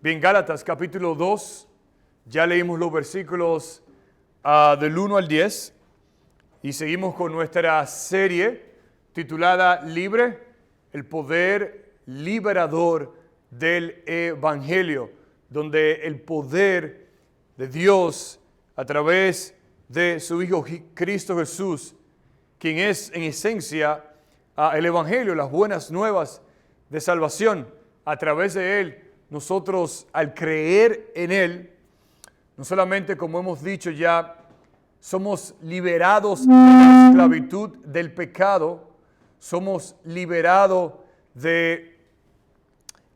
Bien, Gálatas capítulo 2, ya leímos los versículos del 1 al 10 y seguimos con nuestra serie titulada Libre, el poder liberador del Evangelio, donde el poder de Dios a través de su Hijo Cristo Jesús, quien es en esencia el Evangelio, las buenas nuevas de salvación. A través de Él, nosotros al creer en Él, no solamente como hemos dicho ya, somos liberados de la esclavitud del pecado, somos liberados de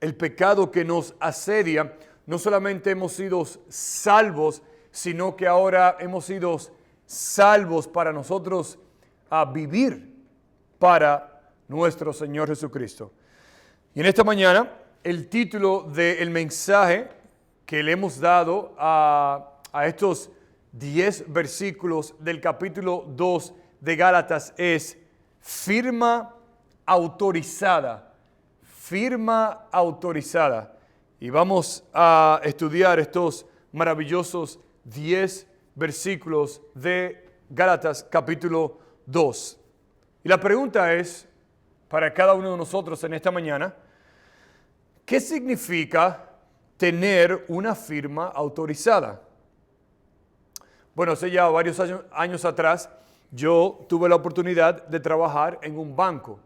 el pecado que nos asedia. No solamente hemos sido salvos, sino que ahora hemos sido salvos para nosotros a vivir para nuestro Señor Jesucristo. Y en esta mañana, el título del mensaje que le hemos dado a estos 10 versículos del capítulo 2 de Gálatas es firma autorizada. Firma autorizada. Y vamos a estudiar estos maravillosos 10 versículos de Gálatas capítulo 2. Y la pregunta es, para cada uno de nosotros en esta mañana, ¿qué significa tener una firma autorizada? Bueno, hace ya varios años atrás, yo tuve la oportunidad de trabajar en un banco.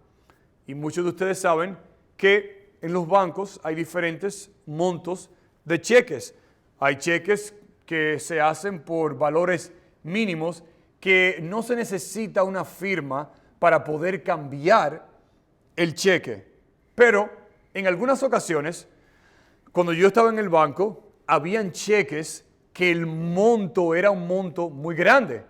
Y muchos de ustedes saben que en los bancos hay diferentes montos de cheques. Hay cheques que se hacen por valores mínimos que no se necesita una firma para poder cambiar el cheque. Pero en algunas ocasiones, cuando yo estaba en el banco, habían cheques que el monto era un monto muy grande.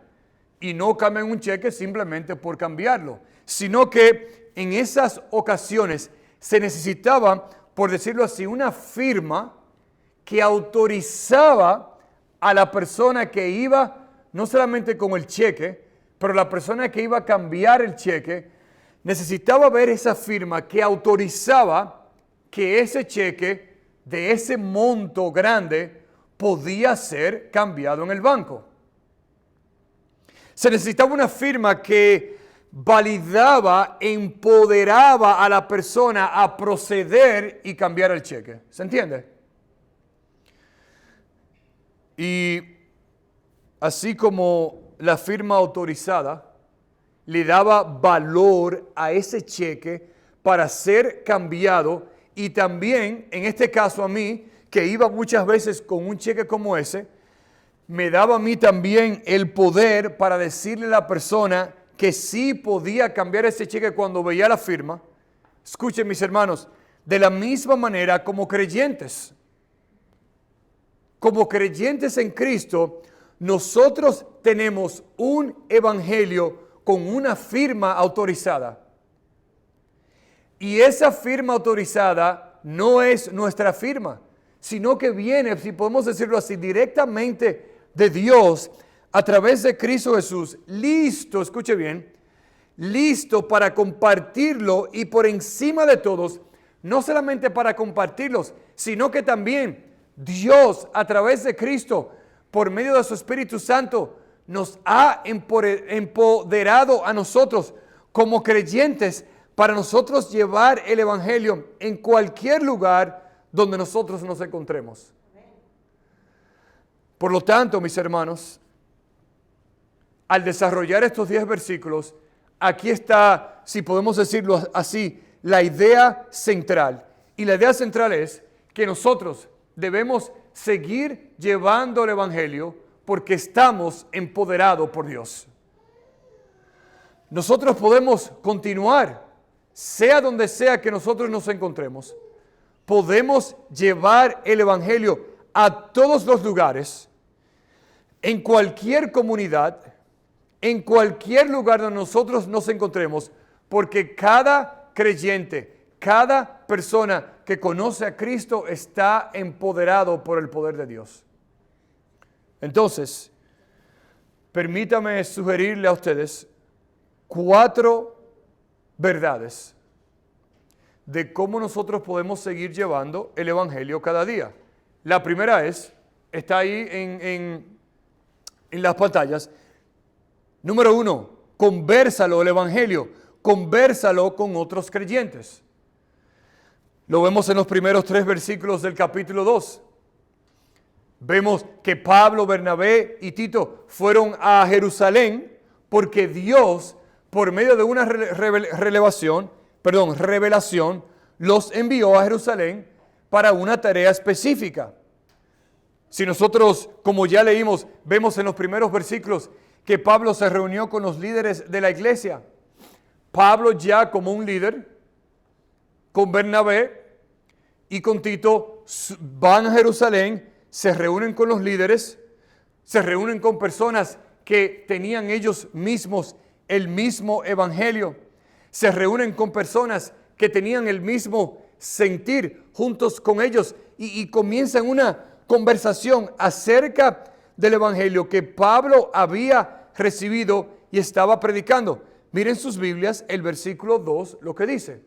Y no cambian un cheque simplemente por cambiarlo, sino que en esas ocasiones se necesitaba, por decirlo así, una firma que autorizaba a la persona que iba, no solamente con el cheque, pero la persona que iba a cambiar el cheque, necesitaba ver esa firma que autorizaba que ese cheque de ese monto grande podía ser cambiado en el banco. Se necesitaba una firma que validaba, empoderaba a la persona a proceder y cambiar el cheque. ¿Se entiende? Y así como la firma autorizada le daba valor a ese cheque para ser cambiado, y también, en este caso a mí, que iba muchas veces con un cheque como ese, me daba a mí también el poder para decirle a la persona que sí podía cambiar ese cheque cuando veía la firma. Escuchen, mis hermanos, de la misma manera como creyentes en Cristo, nosotros tenemos un evangelio con una firma autorizada. Y esa firma autorizada no es nuestra firma, sino que viene, si podemos decirlo así, directamente de Dios a través de Cristo Jesús, listo, escuche bien, listo para compartirlo y por encima de todos, no solamente para compartirlos, sino que también Dios a través de Cristo, por medio de su Espíritu Santo, nos ha empoderado a nosotros como creyentes para nosotros llevar el Evangelio en cualquier lugar donde nosotros nos encontremos. Por lo tanto, mis hermanos, al desarrollar estos 10 versículos, aquí está, si podemos decirlo así, la idea central. Y la idea central es que nosotros debemos seguir llevando el Evangelio porque estamos empoderados por Dios. Nosotros podemos continuar, sea donde sea que nosotros nos encontremos, podemos llevar el Evangelio a todos los lugares, en cualquier comunidad, en cualquier lugar donde nosotros nos encontremos, porque cada creyente, cada persona que conoce a Cristo está empoderado por el poder de Dios. Entonces, permítame sugerirle a ustedes 4 verdades de cómo nosotros podemos seguir llevando el Evangelio cada día. La primera está ahí en las pantallas. Número 1, convérsalo el Evangelio, convérsalo con otros creyentes. Lo vemos en los primeros 3 versículos del capítulo 2. Vemos que Pablo, Bernabé y Tito fueron a Jerusalén porque Dios, por medio de una revelación, los envió a Jerusalén para una tarea específica. Si nosotros, como ya leímos, vemos en los primeros versículos que Pablo se reunió con los líderes de la iglesia. Pablo ya como un líder, con Bernabé y con Tito, van a Jerusalén, se reúnen con los líderes, se reúnen con personas que tenían ellos mismos el mismo evangelio, se reúnen con personas que tenían el mismo sentir juntos con ellos y comienzan una conversación acerca del evangelio que Pablo había recibido y estaba predicando. Miren sus Biblias, el versículo 2, lo que dice.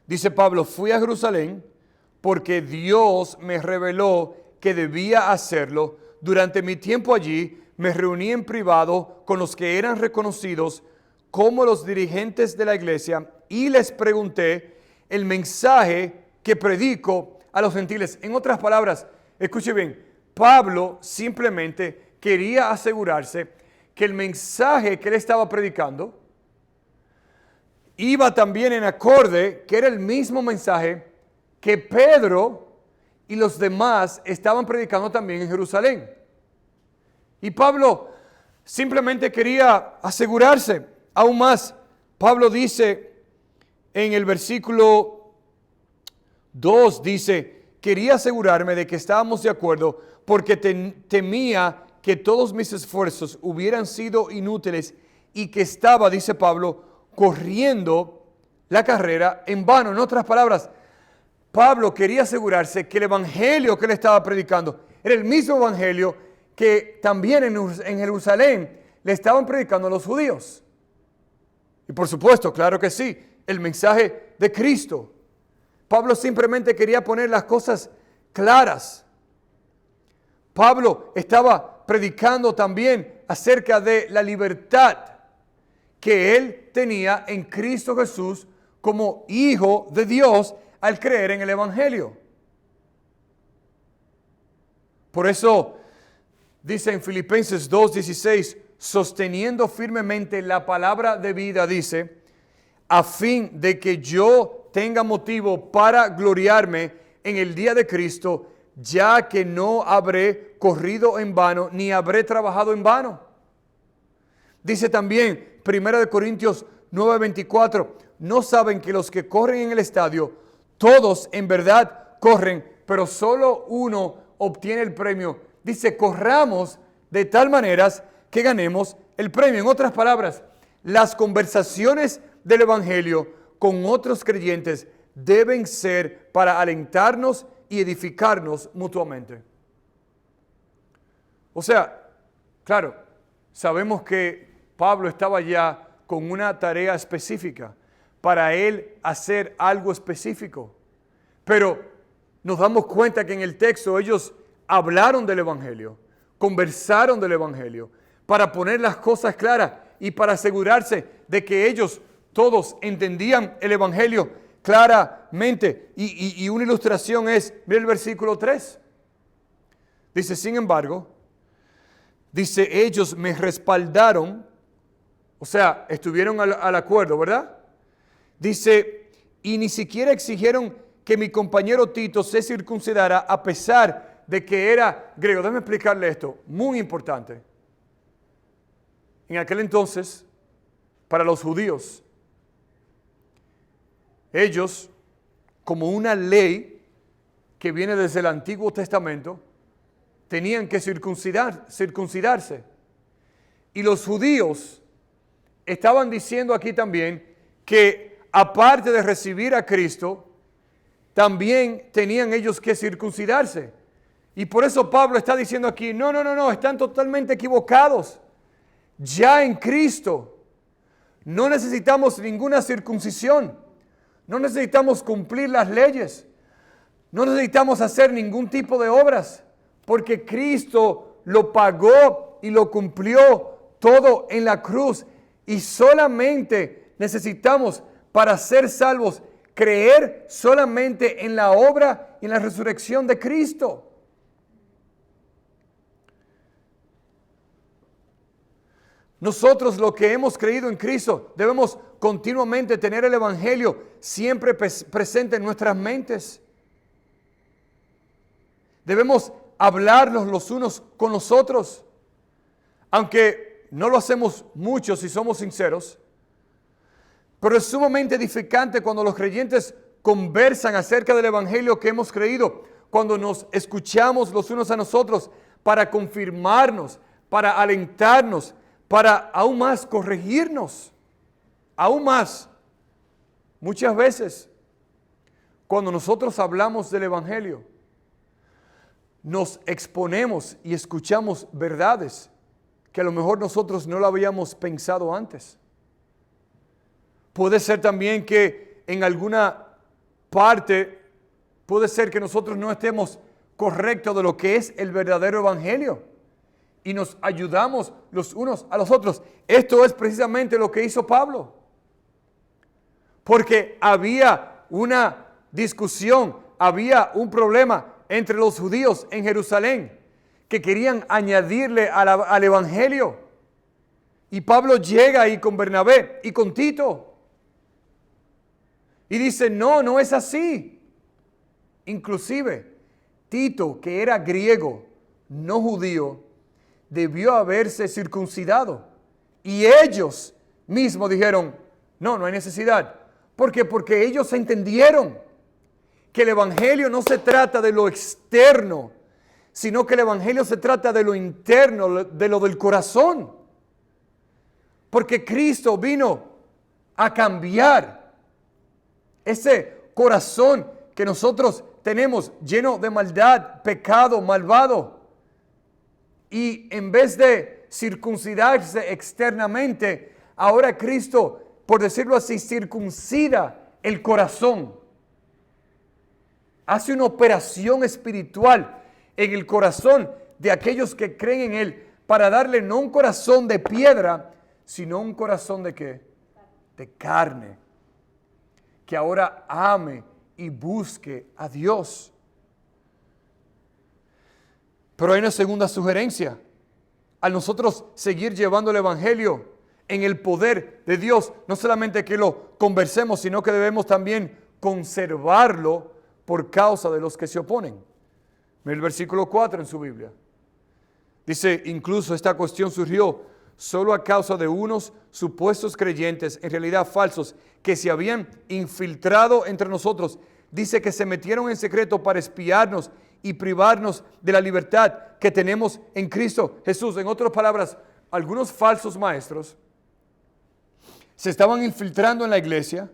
Dice Pablo, fui a Jerusalén porque Dios me reveló que debía hacerlo. Durante mi tiempo allí me reuní en privado con los que eran reconocidos como los dirigentes de la iglesia y les pregunté el mensaje que predico a los gentiles. En otras palabras, escuche bien, Pablo simplemente quería asegurarse que el mensaje que él estaba predicando iba también en acorde, que era el mismo mensaje que Pedro y los demás estaban predicando también en Jerusalén. Y Pablo simplemente quería asegurarse. Aún más, Pablo dice en el versículo 2, dice, quería asegurarme de que estábamos de acuerdo porque temía que todos mis esfuerzos hubieran sido inútiles y que estaba, dice Pablo, corriendo la carrera en vano. En otras palabras, Pablo quería asegurarse que el evangelio que él estaba predicando era el mismo evangelio que también en Jerusalén le estaban predicando a los judíos. Y por supuesto, claro que sí, el mensaje de Cristo. Pablo simplemente quería poner las cosas claras. Pablo estaba predicando también acerca de la libertad que él tenía en Cristo Jesús como hijo de Dios al creer en el evangelio. Por eso dice en Filipenses 2:16, sosteniendo firmemente la palabra de vida, dice, a fin de que yo tenga motivo para gloriarme en el día de Cristo, ya que no habré corrido en vano, ni habré trabajado en vano. Dice también, 1 Corintios 9:24, no saben que los que corren en el estadio, todos en verdad corren, pero solo uno obtiene el premio. Dice, corramos de tal manera que ganemos el premio. En otras palabras, las conversaciones del evangelio con otros creyentes deben ser para alentarnos y edificarnos mutuamente. O sea, claro, sabemos que Pablo estaba ya con una tarea específica para él hacer algo específico. Pero nos damos cuenta que en el texto ellos hablaron del evangelio, conversaron del evangelio, para poner las cosas claras y para asegurarse de que ellos todos entendían el evangelio claramente. Y una ilustración es, mira el versículo 3. Dice, sin embargo, dice, ellos me respaldaron, o sea, estuvieron al acuerdo, ¿verdad? Dice, y ni siquiera exigieron que mi compañero Tito se circuncidara a pesar de que era griego. Déjame explicarle esto, muy importante. En aquel entonces, para los judíos, ellos, como una ley que viene desde el Antiguo Testamento, tenían que circuncidarse. Y los judíos estaban diciendo aquí también que aparte de recibir a Cristo, también tenían ellos que circuncidarse. Y por eso Pablo está diciendo aquí, no, están totalmente equivocados. Ya en Cristo no necesitamos ninguna circuncisión. No necesitamos cumplir las leyes. No necesitamos hacer ningún tipo de obras, porque Cristo lo pagó y lo cumplió todo en la cruz. Y solamente necesitamos, para ser salvos, creer solamente en la obra y en la resurrección de Cristo. Nosotros, los que hemos creído en Cristo, debemos continuamente tener el Evangelio siempre presente en nuestras mentes. Debemos hablarnos los unos con los otros. Aunque no lo hacemos mucho si somos sinceros, pero es sumamente edificante cuando los creyentes conversan acerca del Evangelio que hemos creído, cuando nos escuchamos los unos a nosotros para confirmarnos, para alentarnos, para aún más corregirnos, aún más. Muchas veces, cuando nosotros hablamos del Evangelio, nos exponemos y escuchamos verdades que a lo mejor nosotros no lo habíamos pensado antes. Puede ser también que en alguna parte, puede ser que nosotros no estemos correctos de lo que es el verdadero Evangelio y nos ayudamos los unos a los otros. Esto es precisamente lo que hizo Pablo, porque había una discusión, había un problema entre los judíos en Jerusalén que querían añadirle al Evangelio. Y Pablo llega ahí con Bernabé y con Tito y dice, no es así. Inclusive, Tito, que era griego, no judío, debió haberse circuncidado. Y ellos mismos dijeron, no hay necesidad. ¿Por qué? Porque ellos entendieron que el Evangelio no se trata de lo externo, sino que el Evangelio se trata de lo interno, de lo del corazón. Porque Cristo vino a cambiar ese corazón que nosotros tenemos lleno de maldad, pecado, malvado. Y en vez de circuncidarse externamente, ahora Cristo, por decirlo así, circuncida el corazón. Hace una operación espiritual en el corazón de aquellos que creen en Él, para darle no un corazón de piedra, sino un corazón de ¿qué? De carne, que ahora ame y busque a Dios. Pero hay una segunda sugerencia. Al nosotros seguir llevando el Evangelio en el poder de Dios, no solamente que lo conversemos, sino que debemos también conservarlo por causa de los que se oponen. Mira el versículo 4 en su Biblia. Dice, incluso esta cuestión surgió solo a causa de unos supuestos creyentes, en realidad falsos, que se habían infiltrado entre nosotros. Dice que se metieron en secreto para espiarnos y privarnos de la libertad que tenemos en Cristo Jesús. En otras palabras, algunos falsos maestros se estaban infiltrando en la iglesia,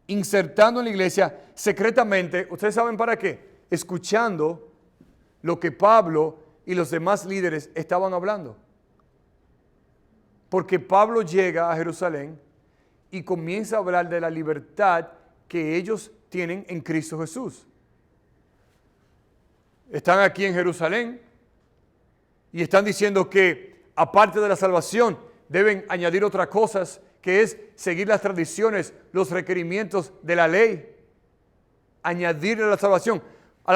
insertando en la iglesia secretamente. ¿Ustedes saben para qué? Escuchando lo que Pablo y los demás líderes estaban hablando. Porque Pablo llega a Jerusalén y comienza a hablar de la libertad que ellos tienen en Cristo Jesús. Están aquí en Jerusalén y están diciendo que aparte de la salvación deben añadir otras cosas, que es seguir las tradiciones, los requerimientos de la ley. Añadirle a la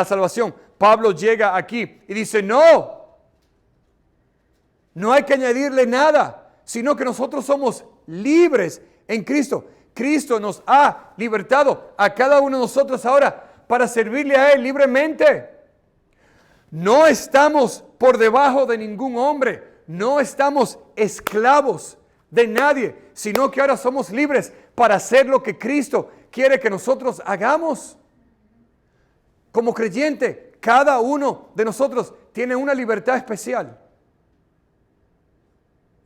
salvación. Pablo llega aquí y dice, no hay que añadirle nada, sino que nosotros somos libres en Cristo. Cristo nos ha libertado a cada uno de nosotros ahora para servirle a Él libremente. No estamos por debajo de ningún hombre, no estamos esclavos de nadie, sino que ahora somos libres para hacer lo que Cristo quiere que nosotros hagamos. Como creyente, cada uno de nosotros tiene una libertad especial.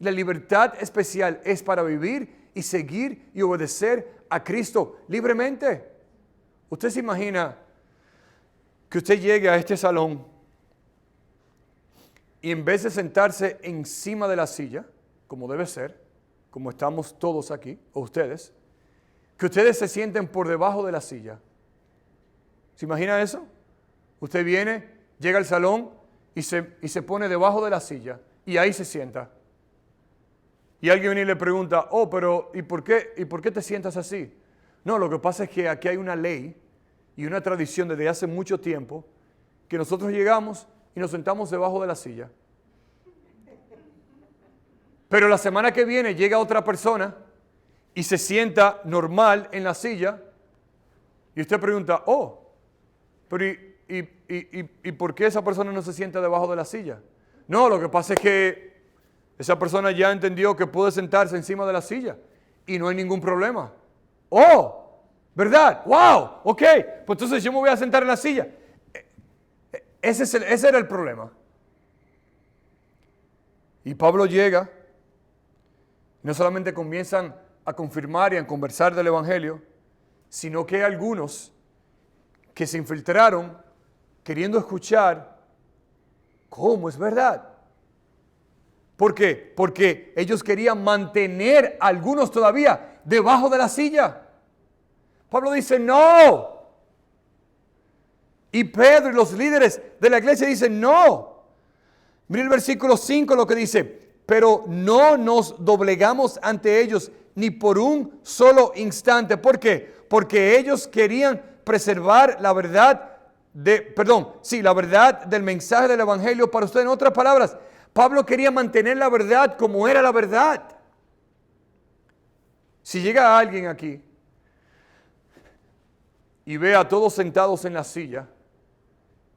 La libertad especial es para vivir y seguir y obedecer a Cristo libremente. Usted se imagina que usted llegue a este salón y en vez de sentarse encima de la silla, como debe ser, como estamos todos aquí, o ustedes, que ustedes se sienten por debajo de la silla. ¿Se imagina eso? Usted viene, llega al salón y se pone debajo de la silla y ahí se sienta. Y alguien viene y le pregunta, oh, pero ¿y por qué te sientas así? No, lo que pasa es que aquí hay una ley y una tradición desde hace mucho tiempo que nosotros llegamos y nos sentamos debajo de la silla. Pero la semana que viene llega otra persona y se sienta normal en la silla y usted pregunta, oh, pero ¿y por qué esa persona no se sienta debajo de la silla? No, lo que pasa es que esa persona ya entendió que puede sentarse encima de la silla y no hay ningún problema. Oh, ¿verdad? ¡Wow! Ok, pues entonces yo me voy a sentar en la silla. Ese era el problema. Y Pablo llega, no solamente comienzan a confirmar y a conversar del Evangelio, sino que hay algunos que se infiltraron queriendo escuchar cómo es verdad. ¿Por qué? Porque ellos querían mantener a algunos todavía debajo de la silla. Pablo dice, no. Y Pedro y los líderes de la iglesia dicen, no. Mira el versículo 5 lo que dice, pero no nos doblegamos ante ellos ni por un solo instante. ¿Por qué? Porque ellos querían preservar la verdad la verdad del mensaje del Evangelio para usted. En otras palabras, Pablo quería mantener la verdad como era la verdad. Si llega alguien aquí y ve a todos sentados en la silla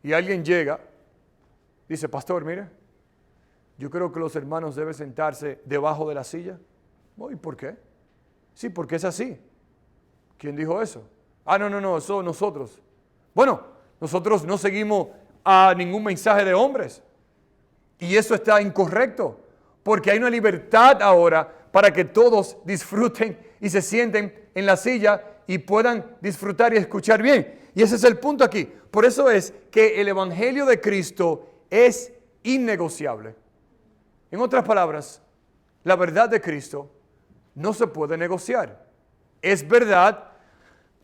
y alguien llega, dice, pastor, mire, yo creo que los hermanos deben sentarse debajo de la silla. ¿Y por qué? Sí, porque es así. ¿Quién dijo eso? No, eso nosotros. Bueno, nosotros no seguimos a ningún mensaje de hombres. Y eso está incorrecto, porque hay una libertad ahora para que todos disfruten y se sienten en la silla y puedan disfrutar y escuchar bien. Y ese es el punto aquí. Por eso es que el Evangelio de Cristo es innegociable. En otras palabras, la verdad de Cristo no se puede negociar. Es verdad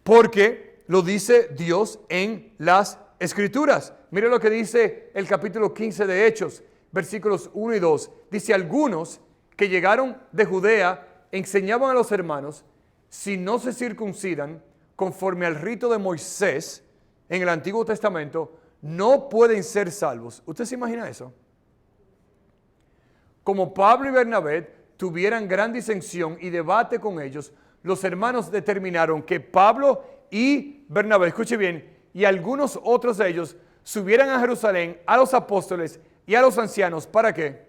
porque lo dice Dios en las Escrituras. Mire lo que dice el capítulo 15 de Hechos, versículos 1 y 2. Dice, algunos que llegaron de Judea enseñaban a los hermanos, si no se circuncidan conforme al rito de Moisés en el Antiguo Testamento, no pueden ser salvos. ¿Usted se imagina eso? Como Pablo y Bernabé tuvieran gran disensión y debate con ellos, los hermanos determinaron que Pablo y Bernabé, escuche bien, y algunos otros de ellos subieran a Jerusalén a los apóstoles y a los ancianos. ¿Para qué?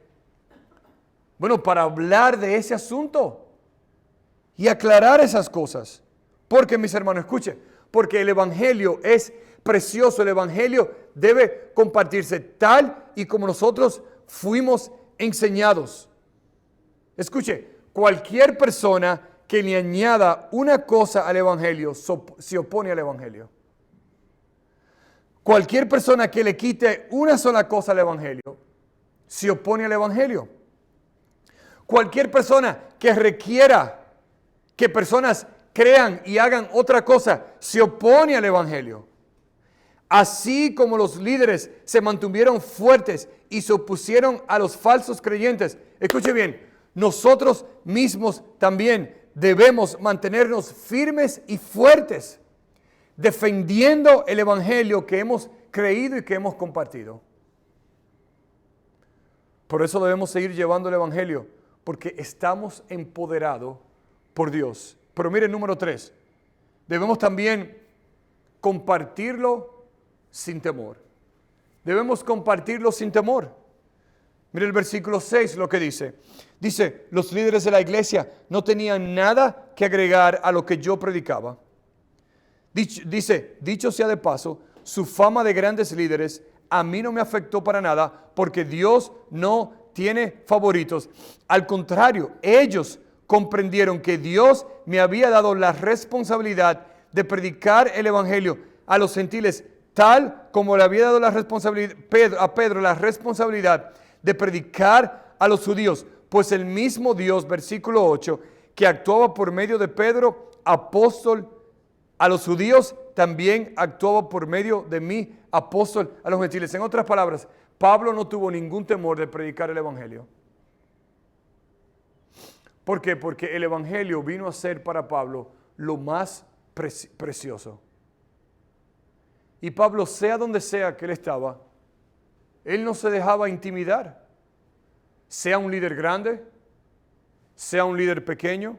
Bueno, para hablar de ese asunto y aclarar esas cosas. Porque, mis hermanos, escuche, porque el Evangelio es precioso, el Evangelio debe compartirse tal y como nosotros fuimos enseñados. Escuche, cualquier persona que le añada una cosa al Evangelio se opone al Evangelio. Cualquier persona que le quite una sola cosa al Evangelio se opone al Evangelio. Cualquier persona que requiera que personas crean y hagan otra cosa se opone al Evangelio. Así como los líderes se mantuvieron fuertes y se opusieron a los falsos creyentes, escuche bien, nosotros mismos también debemos mantenernos firmes y fuertes, defendiendo el Evangelio que hemos creído y que hemos compartido. Por eso debemos seguir llevando el Evangelio, porque estamos empoderados por Dios. Pero mire, número 3, debemos también compartirlo sin temor. Debemos compartirlo sin temor. Mire el versículo 6 lo que dice. Dice, los líderes de la iglesia no tenían nada que agregar a lo que yo predicaba. Dicho sea de paso, su fama de grandes líderes a mí no me afectó para nada, porque Dios no tiene favoritos. Al contrario, ellos comprendieron que Dios me había dado la responsabilidad de predicar el Evangelio a los gentiles, tal como le había dado la responsabilidad a Pedro la responsabilidad de predicar a los judíos. Pues el mismo Dios, versículo 8, que actuaba por medio de Pedro, apóstol a los judíos, también actuaba por medio de mí, apóstol a los gentiles. En otras palabras, Pablo no tuvo ningún temor de predicar el evangelio. ¿Por qué? Porque el evangelio vino a ser para Pablo lo más precioso. Y Pablo, sea donde sea que él estaba, él no se dejaba intimidar. Sea un líder grande, sea un líder pequeño,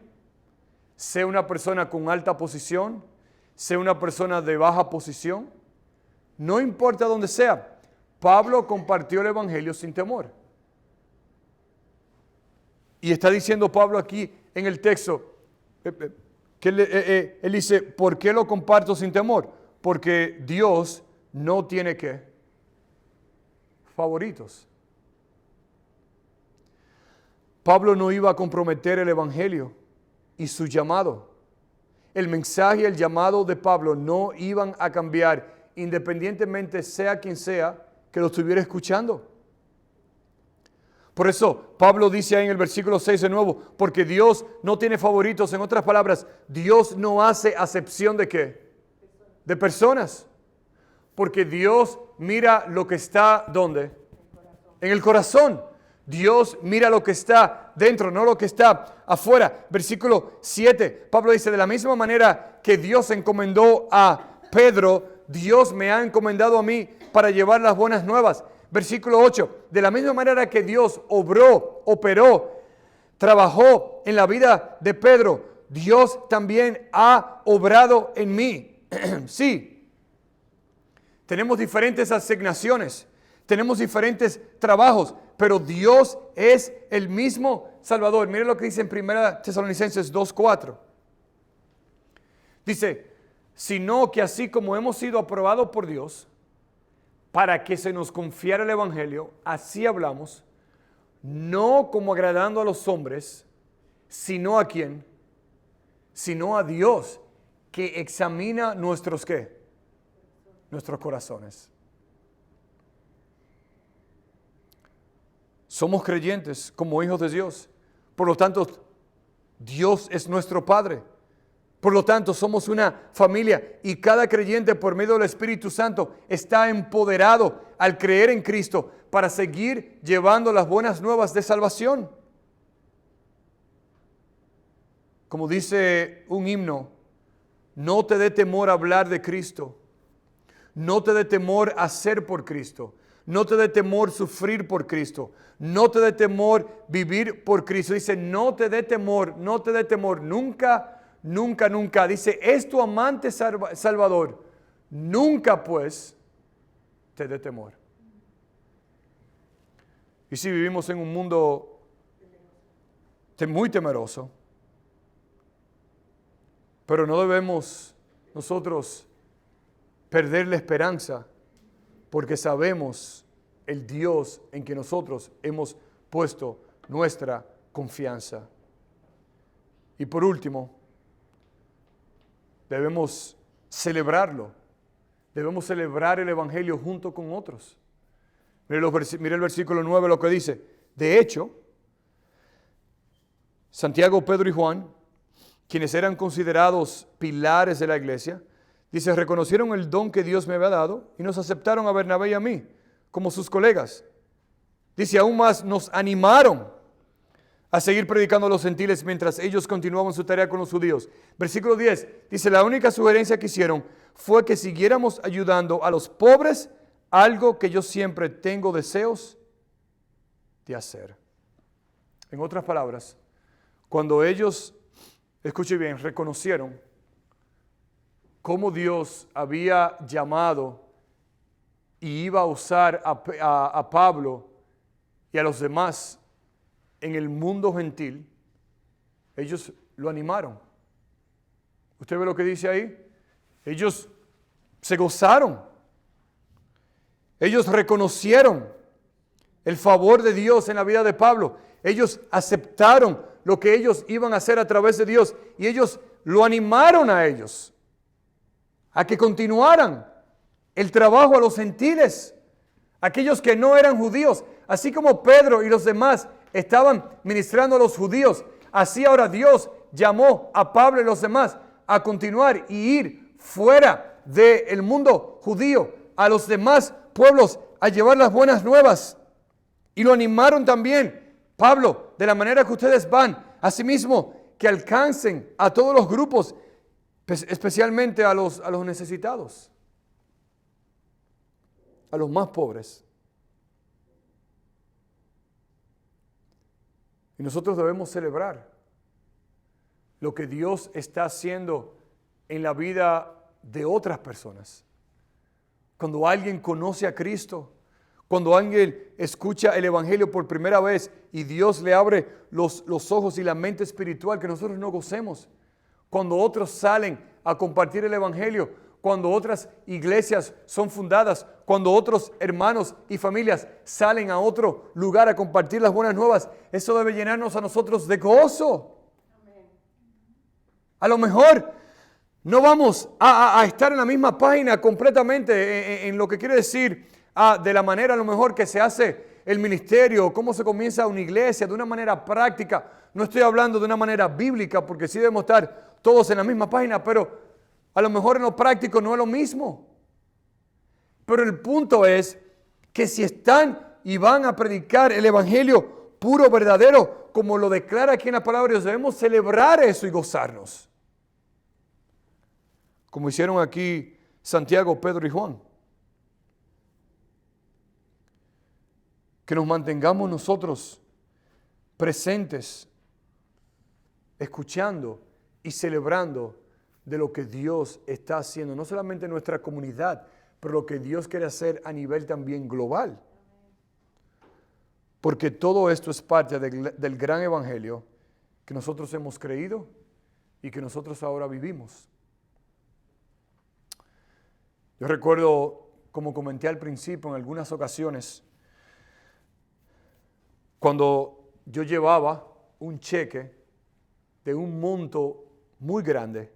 sea una persona con alta posición, sea una persona de baja posición, no importa dónde sea, Pablo compartió el evangelio sin temor. Y está diciendo Pablo aquí en el texto, que él dice, ¿por qué lo comparto sin temor? Porque Dios no tiene ¿qué? Favoritos. Pablo no iba a comprometer el evangelio y su llamado. El mensaje y el llamado de Pablo no iban a cambiar, independientemente sea quien sea que lo estuviera escuchando. Por eso Pablo dice ahí en el versículo 6 de nuevo, porque Dios no tiene favoritos. En otras palabras, Dios no hace acepción de ¿qué? De personas. Porque Dios mira lo que está ¿dónde? En el corazón. Dios mira lo que está dentro, no lo que está afuera. Versículo 7, Pablo dice, de la misma manera que Dios encomendó a Pedro, Dios me ha encomendado a mí para llevar las buenas nuevas. Versículo 8, de la misma manera que Dios operó, trabajó en la vida de Pedro, Dios también ha obrado en mí. Sí, tenemos diferentes asignaciones, tenemos diferentes trabajos, pero Dios es el mismo Salvador. Miren lo que dice en 1 Tesalonicenses 2:4. Dice, sino que así como hemos sido aprobados por Dios, para que se nos confiara el evangelio, así hablamos, no como agradando a los hombres, sino a ¿quién? Sino a Dios, que examina nuestros ¿qué? Nuestros corazones. Somos creyentes como hijos de Dios. Por lo tanto, Dios es nuestro Padre. Por lo tanto, somos una familia y cada creyente por medio del Espíritu Santo está empoderado al creer en Cristo para seguir llevando las buenas nuevas de salvación. Como dice un himno, no te dé temor hablar de Cristo, no te dé temor hacer por Cristo, no te dé temor sufrir por Cristo, no te dé temor vivir por Cristo. Dice, no te dé temor, nunca. Dice, es tu amante Salvador. Nunca pues te dé temor. Y si vivimos en un mundo muy temeroso, pero no debemos nosotros perder la esperanza, porque sabemos el Dios en que nosotros hemos puesto nuestra confianza. Y por último, debemos celebrarlo. Debemos celebrar el evangelio junto con otros. Mire el versículo 9 lo que dice. De hecho, Santiago, Pedro y Juan, quienes eran considerados pilares de la iglesia, dice, reconocieron el don que Dios me había dado y nos aceptaron a Bernabé y a mí como sus colegas. Dice, aún más nos animaron a seguir predicando a los gentiles mientras ellos continuaban su tarea con los judíos. Versículo 10, dice, la única sugerencia que hicieron fue que siguiéramos ayudando a los pobres, algo que yo siempre tengo deseos de hacer. En otras palabras, cuando ellos, escuche bien, reconocieron cómo Dios había llamado y iba a usar a Pablo y a los demás en el mundo gentil, ellos lo animaron. ¿Usted ve lo que dice ahí? Ellos se gozaron. Ellos reconocieron el favor de Dios en la vida de Pablo. Ellos aceptaron lo que ellos iban a hacer a través de Dios y ellos lo animaron a ellos a que continuaran el trabajo a los gentiles, aquellos que no eran judíos, así como Pedro y los demás estaban ministrando a los judíos, así ahora Dios llamó a Pablo y los demás a continuar y ir fuera del mundo judío a los demás pueblos a llevar las buenas nuevas. Y lo animaron también, Pablo, de la manera que ustedes van, asimismo, que alcancen a todos los grupos, especialmente a los necesitados, a los más pobres. Y nosotros debemos celebrar lo que Dios está haciendo en la vida de otras personas. Cuando alguien conoce a Cristo, cuando alguien escucha el Evangelio por primera vez y Dios le abre los ojos y la mente espiritual que nosotros no gocemos. Cuando otros salen a compartir el Evangelio, cuando otras iglesias son fundadas, cuando otros hermanos y familias salen a otro lugar a compartir las buenas nuevas, eso debe llenarnos a nosotros de gozo. A lo mejor no vamos a estar en la misma página completamente en lo que quiere decir de la manera a lo mejor que se hace el ministerio, cómo se comienza una iglesia de una manera práctica. No estoy hablando de una manera bíblica porque sí debemos estar todos en la misma página, pero a lo mejor en lo práctico no es lo mismo. Pero el punto es que si están y van a predicar el evangelio puro, verdadero, como lo declara aquí en la palabra de Dios, debemos celebrar eso y gozarnos. Como hicieron aquí Santiago, Pedro y Juan. Que nos mantengamos nosotros presentes, escuchando y celebrando de lo que Dios está haciendo, no solamente en nuestra comunidad, pero lo que Dios quiere hacer a nivel también global. Porque todo esto es parte del gran evangelio que nosotros hemos creído y que nosotros ahora vivimos. Yo recuerdo, como comenté al principio en algunas ocasiones, cuando yo llevaba un cheque de un monto muy grande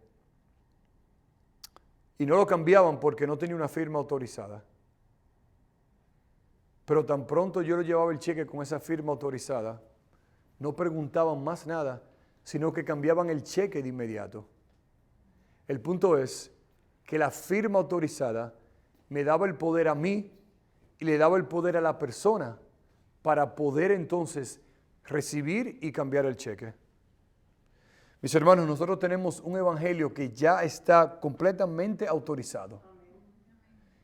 y no lo cambiaban porque no tenía una firma autorizada. Pero tan pronto yo le llevaba el cheque con esa firma autorizada, no preguntaban más nada, sino que cambiaban el cheque de inmediato. El punto es que la firma autorizada me daba el poder a mí y le daba el poder a la persona para poder entonces recibir y cambiar el cheque. Mis hermanos, nosotros tenemos un evangelio que ya está completamente autorizado.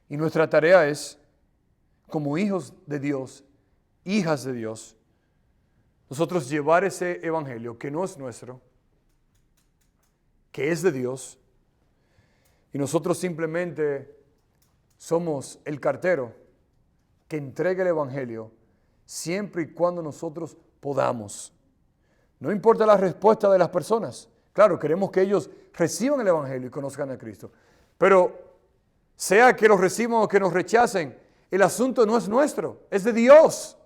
Y nuestra tarea es, como hijos de Dios, hijas de Dios, nosotros llevar ese evangelio que no es nuestro, que es de Dios, y nosotros simplemente somos el cartero que entrega el evangelio siempre y cuando nosotros podamos. No importa la respuesta de las personas. Claro, queremos que ellos reciban el evangelio y conozcan a Cristo. Pero sea que lo reciban o que nos rechacen, el asunto no es nuestro, es de Dios.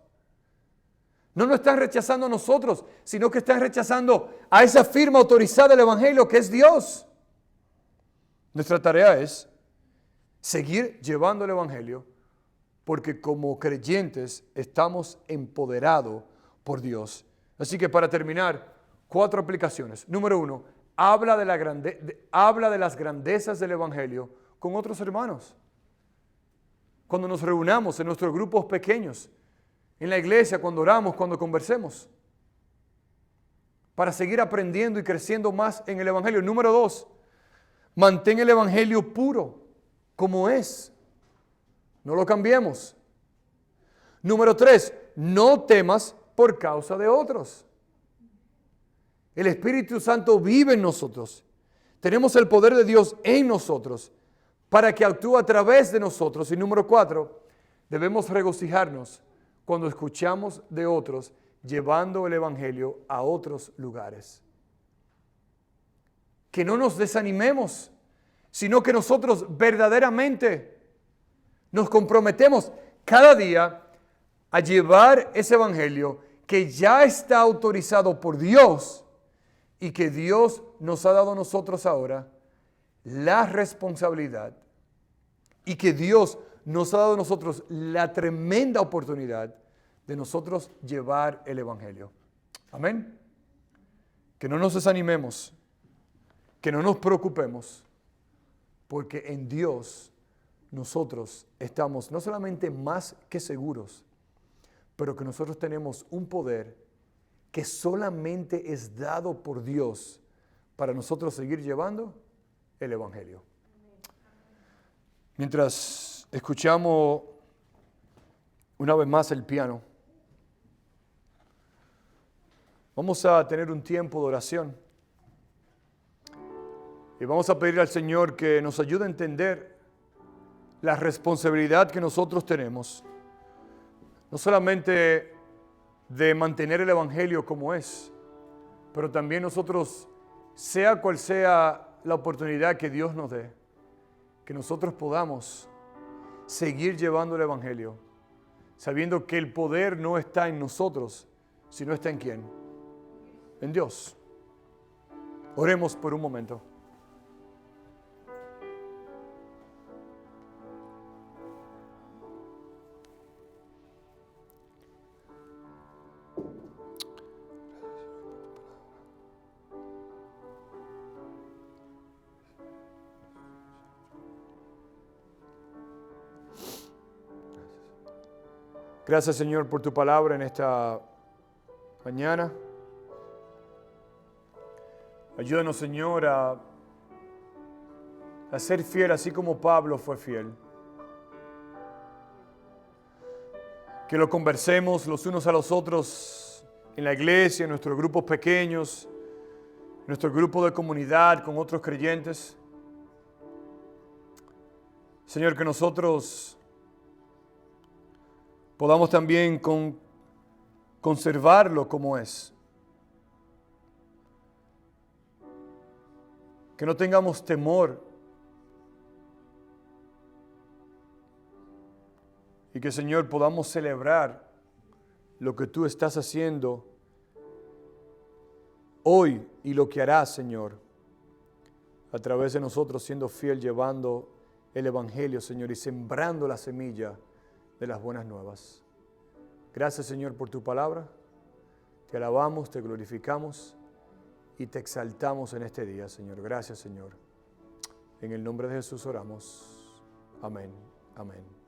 No nos están rechazando a nosotros, sino que están rechazando a esa firma autorizada del evangelio que es Dios. Nuestra tarea es seguir llevando el evangelio porque como creyentes estamos empoderados por Dios. Así que para terminar, 4 aplicaciones. Número 1, habla de las grandezas del evangelio con otros hermanos. Cuando nos reunamos en nuestros grupos pequeños, en la iglesia, cuando oramos, cuando conversemos, para seguir aprendiendo y creciendo más en el evangelio. Número 2, mantén el evangelio puro, como es. No lo cambiemos. Número 3, no temas por causa de otros. El Espíritu Santo vive en nosotros. Tenemos el poder de Dios en nosotros para que actúe a través de nosotros. Y número 4, debemos regocijarnos cuando escuchamos de otros llevando el evangelio a otros lugares. Que no nos desanimemos, sino que nosotros verdaderamente nos comprometemos cada día a llevar ese evangelio que ya está autorizado por Dios y que Dios nos ha dado a nosotros ahora la responsabilidad y que Dios nos ha dado a nosotros la tremenda oportunidad de nosotros llevar el evangelio. Amén. Que no nos desanimemos, que no nos preocupemos, porque en Dios nosotros estamos no solamente más que seguros, pero que nosotros tenemos un poder que solamente es dado por Dios para nosotros seguir llevando el Evangelio. Mientras escuchamos una vez más el piano, vamos a tener un tiempo de oración y vamos a pedir al Señor que nos ayude a entender la responsabilidad que nosotros tenemos, no solamente de mantener el Evangelio como es, pero también nosotros, sea cual sea la oportunidad que Dios nos dé, que nosotros podamos seguir llevando el Evangelio, sabiendo que el poder no está en nosotros, sino está en ¿quién? En Dios. Oremos por un momento. Gracias, Señor, por tu palabra en esta mañana. Ayúdanos, Señor, a ser fiel así como Pablo fue fiel. Que lo conversemos los unos a los otros en la iglesia, en nuestros grupos pequeños, en nuestro grupo de comunidad con otros creyentes. Señor, que nosotros podamos también conservarlo como es. Que no tengamos temor. Y que, Señor, podamos celebrar lo que tú estás haciendo hoy y lo que harás, Señor, a través de nosotros siendo fiel, llevando el Evangelio, Señor, y sembrando la semilla de las buenas nuevas. Gracias, Señor, por tu palabra. Te alabamos, te glorificamos y te exaltamos en este día, Señor. Gracias, Señor. En el nombre de Jesús oramos. Amén. Amén.